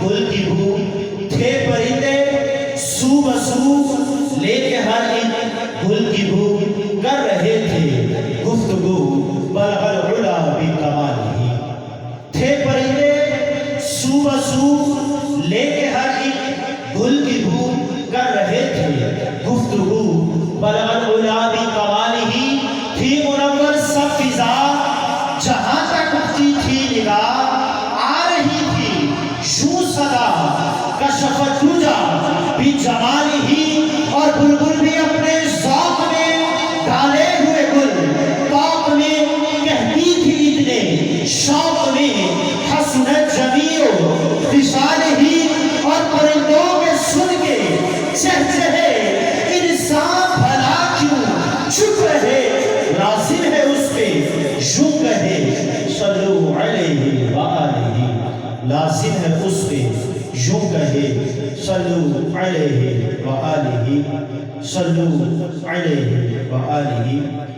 گل کی بو، تھے پرندے سو بسو لے کے ہر ایک گل کی بو، کر رہے تھے گفتگو بلغ العلا بکمالہ، تھے پرندے سو بسو لے کے ہر ایک گل کی بو، کر رہے تھے گفتگو بلغ العلا بکمالہ، تھی منور سب فضا جہاں تک اٹھتی تھی نگاہ، آ رہی تھی شو صدا کشفت دجا بجمالہ، اور بلبل بھی اپنے ذوق میں ڈالے ہوئے گل طوق میں کہتی تھی اتنے شوق میں حسنت جمیع خصالہ، اور پرندوں کے سن کے چہچہے انسان بھلا کیوں چپ رہے، لازم ہے اس پہ یوں کہے صلو علیہ وآلہ، لازم ہے اس پہ یوں کہے صلو علیہ وآلہ، صلو علیہ وآلہ۔